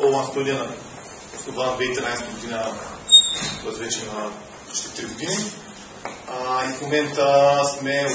All One Studio, основана 2013 година, т.е. вече на почти 3 години. И в момента сме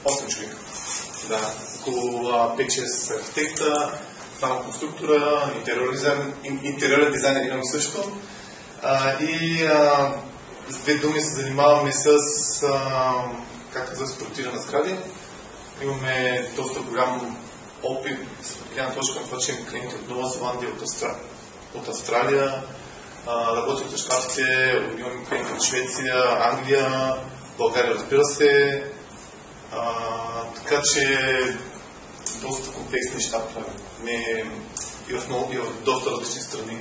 8 човека. Да, около 5-6 архитекта, двама конструктора, интериорен дизайнер имам също. С две думи се занимаваме с както за спортиране сгради. Имаме доста голям опит от една точка на това, че имаме клиенти от Нова Зеландия, от Австралия, работим в Щатите, имаме клиенти от Швеция, Англия, България, разбира се. Така че доста комплексни неща правим. И в доста различни страни.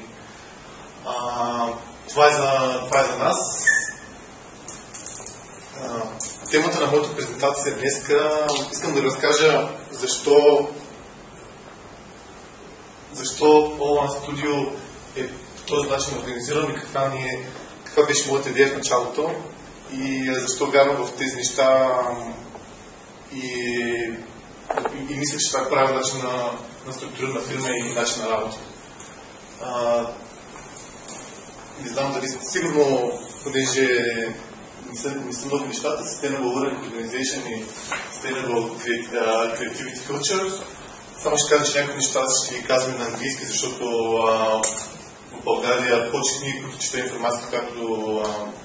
Това е за нас. Темата на моята презентация днеска искам да ви разкажа защо All One Studio е по този начин организиран и каква беше моята идея в началото и защо вярвам в тези неща и мисля, че това е правилен начин на структура на фирма и начин на работа. Не знам дали сигурно, понеже не са много нещата, Sustainable Work Organization и Sustainable Creativity Culture. Само ще кажа, че някои неща ще ги казваме на английски, защото в България повече книги, които чета информация, както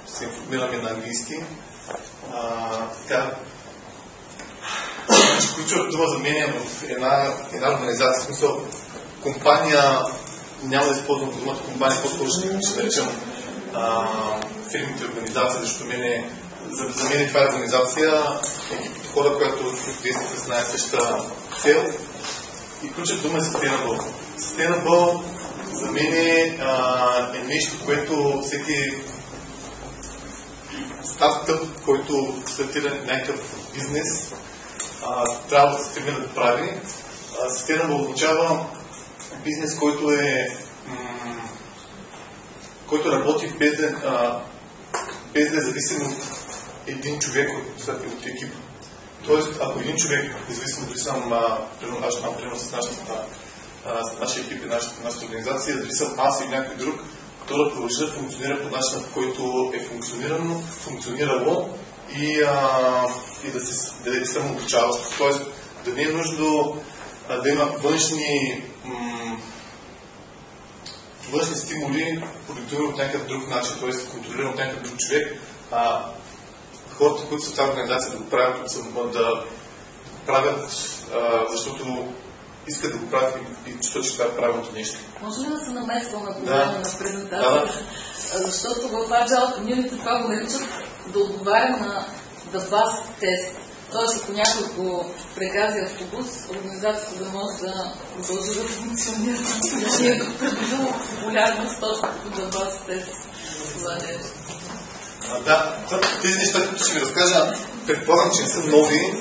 се информираме на английски. Ключовата дума за мен е в една организация, в смисъл компания, няма да използвам думата компания, по-скоро ще наричам фирмите организация, защото за мен това е организация, екип от хора, която действа с една и съща цел. И ключът дума е Sustainable. Sustainable за мен е нещо, което всеки стартъп, който стартира някакъв бизнес, трябва да се стреми да прави. Sustainable означава бизнес, който работи без да е зависим от един човек от екипа. Тоест, ако един човек, независимо дали съм примерно с нашия екип и нашата организация, дали съм аз или някой друг, то да продължи да функционира по начина, по който е функционирало и да се самообучава. Тоест, да не е нужно да има външни стимули, продиктувани от някакъв друг начин, т.е. контролирани от някакъв друг човек. Хората, които са в тази организация да го правят, защото искат да го правят и защото че това е правилното нещо. Може ли да се намесвам на програма на презентация? Защото в Agile Community това го наричат да отговаря на the bus test. Тоест, ако някой го прегази автобус, организацията да може да продължи да функционира. Ние го придобило популярност точно като the bus test. Това нещо. Тези неща, които ще ви разкажа, предполагам, че не са нови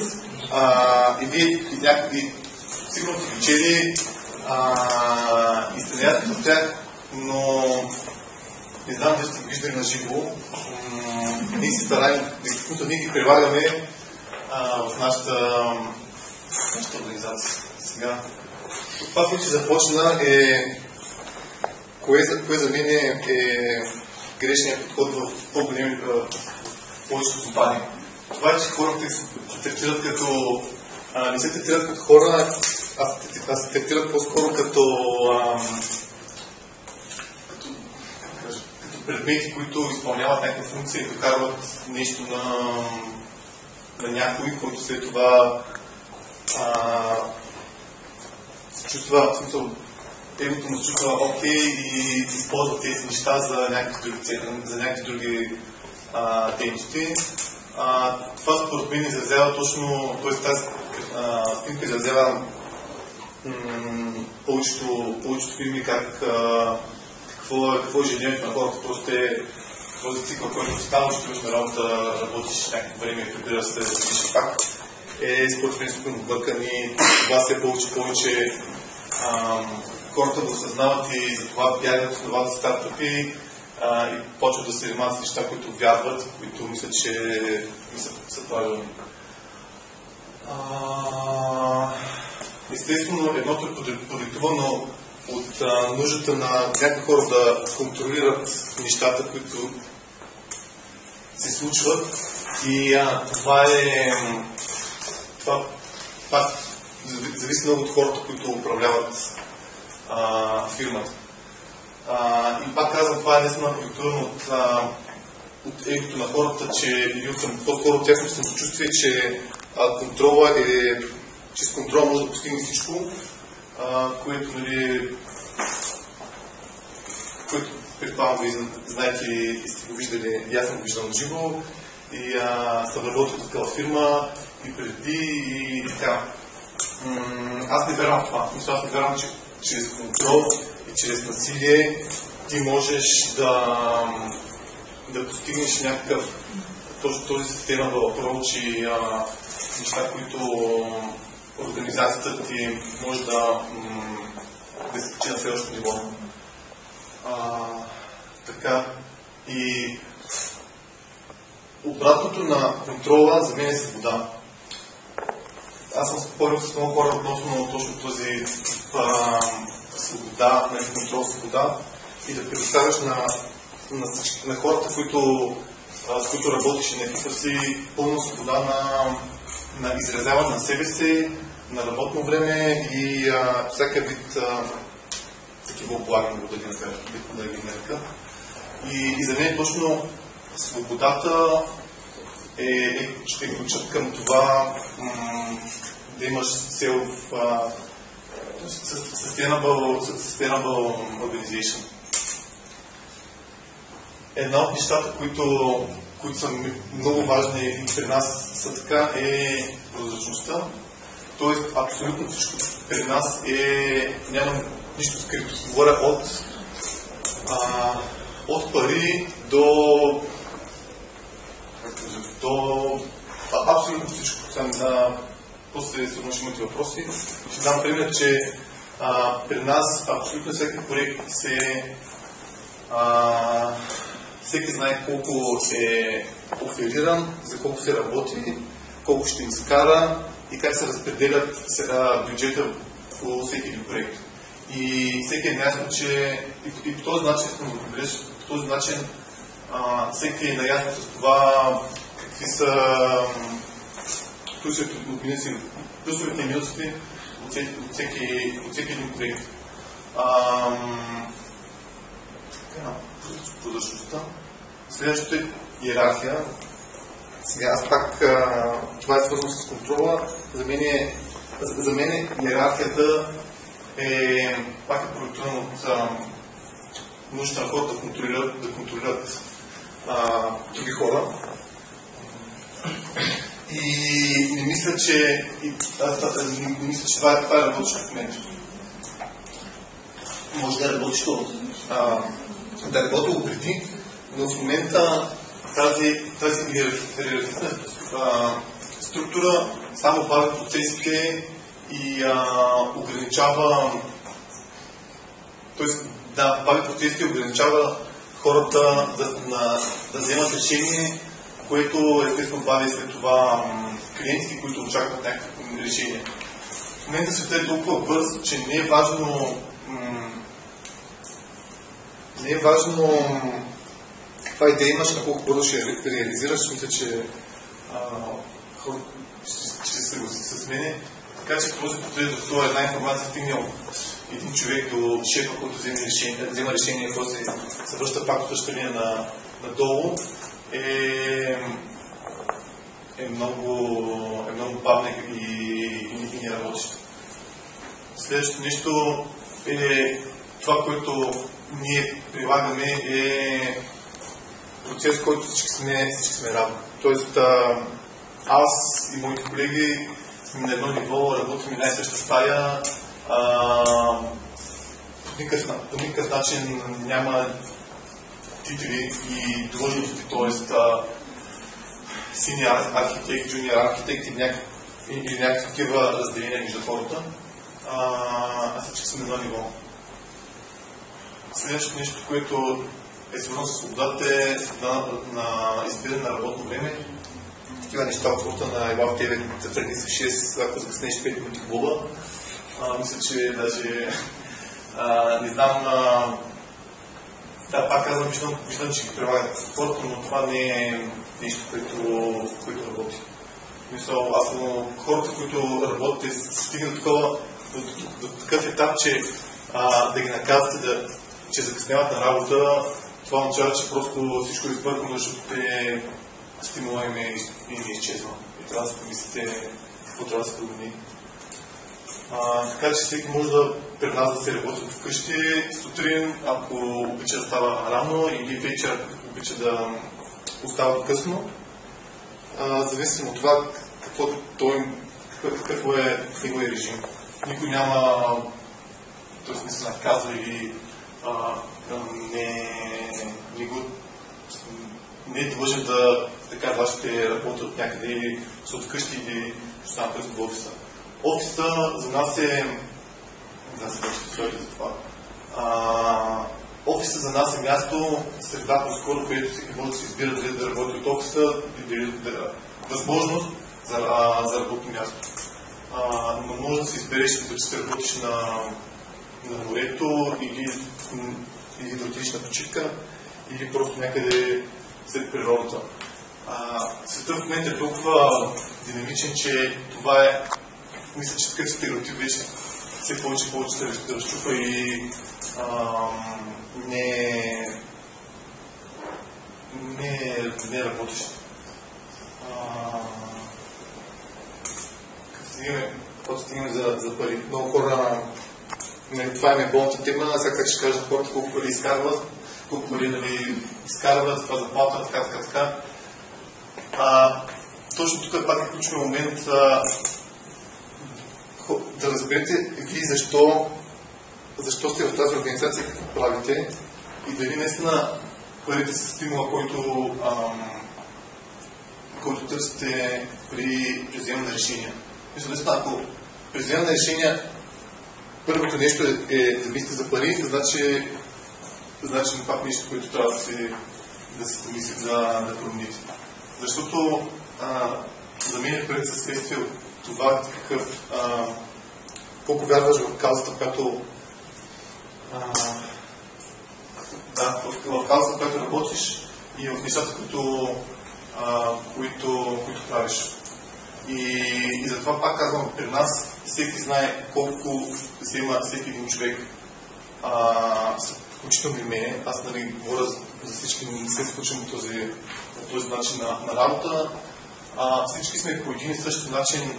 и вие някакви сигурно сте ги чели и сте наясни в тях, но не знам дали сте ги виждали на живо. Ние се стараем, ние ги прилагаме в нашата организация. Сега, това, което ще започна кое за мен е грешният подход в повечето компании. Това е, че хората се третират като не се третират като хора, а се третират по-скоро като предмети, които изпълняват някаква функция и докарват нещо на някой, който след това се чувства, в смисъл, егото му се чувства окей и използва тези неща за някакви други дейности. Това според мен изразява точно, т.е. тази снимка изразява повечето фирми какво е ежедневието на хората. Просто е този цикъл, който става, ще имаш на работа, работиш някакво време и прибира се да запишеш пак. Според мен супер объркан и това все повече хората го осъзнават и затова бягат с това стартъпи и почват да се занимават с неща, които вярват, които мислят, че са правилни. Естествено, едното е продиктувано от нуждата на някакви хора да контролират нещата, които се случват. И това зависи много от хората, които управляват фирмата. И пак казвам, това е наистина продиктувано от егото на хората, или по-скоро тяхното самочувствие, че контрола че с контрола може да постигне всичко, което предполагам ви знаете и сте го виждали, и аз съм го виждал на живо, и съм работил в такава фирма и преди, и така. Аз не вярвам в това. Аз не вярвам, че чрез контрол и чрез насилие ти можеш да постигнеш някакъв този sustainable approach и неща, които организацията ти може да се качи на следващото ниво. Така. И обратното на контрола за мен е свобода. Аз съм спорил с много хора относно точно този свобода, контрол, свобода и да предоставяш на хората, с които работиш и на екипа си, пълна свобода на изразяване на себе си, на работно време и всяка вид такива облаги, да ги нарека. И за мен точно свободата ще ключат към това да имаш цел в sustainable organization. Една от нещата, които са много важни и при нас са така, е прозрачността. Тоест, абсолютно всичко при нас няма нищо скрито. Говоря от пари до абсолютно всичко. После сигурно ще имате въпроси. Ще дам пример, че при нас абсолютно всеки проект всеки знае колко е офериран, за колко се работи, колко ще изкара и как се разпределят бюджета по всеки един проект. И всеки е наясно, че и по този начин, по този начин всеки е наясно с това какви са плюсовете и минусите от всеки един проект. Прозрачността. Следващото е иерархия. Сега аз пак това е свързано с контрола. За мен иерархията пак е продиктувана от нуждата на хората да контролират други хора. И не мисля, че това е работещо в момента. Може да е работещо да е работило преди, но в момента тази иерархична структура само бави процесите и ограничава, бави процесите и ограничава хората да вземат решение, което естествено бави след това клиентите, които очакват някакви решения. В момента света е толкова бърз, че не е важно каква идея имаш, на колко бързо ще реализираш. Мисля, че хората ще се съгласят с мене. Така че този процес, докато една информация стигне от един човек до шефа, който взема решение, който се връща пак от същата линия надолу, е много бавна и не работеща. Следващото нещо е това, което ние прилагаме, е процес, който всички сме равни. Тоест, аз и моите колеги сме на едно ниво, работим и най-съща стая, по никакъв начин няма титли и длъжности, т.е. синиор архитект, джуниор архитект или някакви такива разделения между хората. Всички сме на едно ниво. Следващото нещо, което е свързано с свободата, е на избиране на работно време. Такива неща от сорта на ела в 9, преди 6, ако закъснеш 5 минути клуба. Мисля, че даже Не знам, да, пак казвам, виждам, че ги прилагат хората, но това не е нещо, което работи. Мисля, аз съм хората, които работят, стигнат до такъв етап, че да ги наказвате, че закъсняват на работа, това означава, че просто всичко е избъркано, защото стимула им е изчезнал. И трябва да се помислите какво трябва да се промени. Така че всеки може пред нас да се работи от вкъщи сутрин, ако обича да става рано, или вечер, ако обича да остава късно. Зависимо от това какъв е неговия режим. Никой няма, т.е. не се наказва или не е длъжен да казва, ще работят някъде или са от къщи или ще станат през в офиса. Офиса за нас е... Офиса за нас е място, среда по-скоро, където всеки може да се избира дали да работи от офиса или възможност за работно място. Но може да се избереш да ще работиш на морето или да отидеш на почивка или просто някъде след природата. Светът в момента е толкова динамичен, че това е, мисля, че такъв стереотип вече все повече се разчупа и не работиш. Когато стигнем за пари, много хора, това е болната тема, сега как ще кажат хората колко пари изкарват, колко пари изкарват, това заплата, така. Точно тук е пак ключов момент да разберете вие защо сте в тази организация, какво правите и дали наистина парите са стимула, който търсите при вземане на решения. Мисля, ако при вземане на решения първото нещо е да мислите за пари, значи пак нещо, което трябва да се помислите да промените. Защото за мен е пред съследствие от това колко вярваш в каузата, която в каузата, която работиш и в нещата, които правиш. И затова пак казвам, при нас всеки знае колко взема всеки един човек, включително и мене. Аз говоря за всички, не се случвам по този начин на работа. Всички сме по един и същи начин,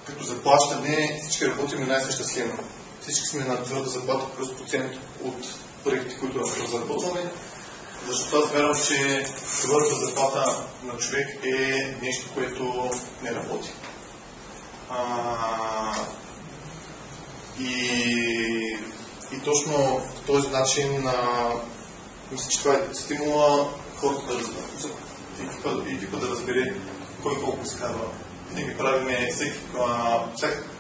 като заплащане, всички работим на най-съща схема. Всички сме на твърда заплата плюс процент от проектите, които разработваме. Защото аз вярвам, че твърдата заплата на човек е нещо, което не работи. И точно по този начин мисля, че това е стимула хората да разберат. Екипа да разбере кой колко изкарва. Винаги правиме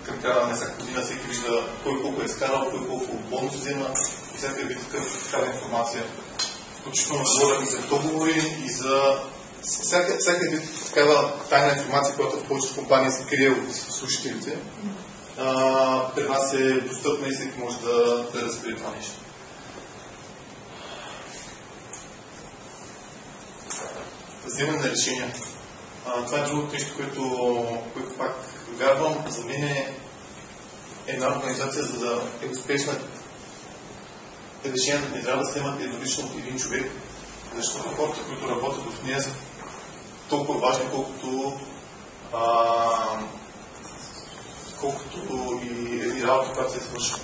към края на всяка година, всеки вижда кой колко е изкарал, кой колко бонус взема и всяка вид такава информация. Включително говорим и за договори и за всяка вид такава тайна информация, която в повечето компании се крие от слушателите. При нас е достъпна и всеки може да разбере това нещо. Вземане на решения. Това е другото нещо, което пак вярвам. За мен е една организация, за да е успешна. Решенията не трябва да се имат еднолично от един човек, защото хората, които работят в нея, са толкова важни, колкото и работа, която се свърши.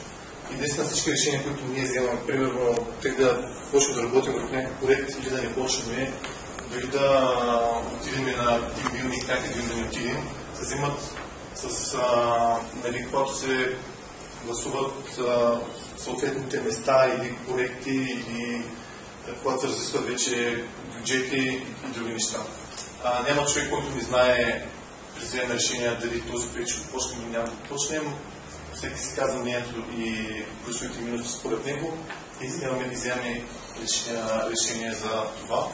И наистина всички решения, които ние вземаме, примерно, тъй да почнем да работим в някакъв проект или да не почнем, дори да отидем на тимбилдинг, някъде да не отидем, се вземат когато се гласуват съответните места или проекти, или когато се разискват вече бюджети и други неща. Няма човек, който не знае при вземане на решения дали този проект ще почнем или няма да почнем. Всеки си казва мнението и плюсовите минуси според него и вземаме решение за това.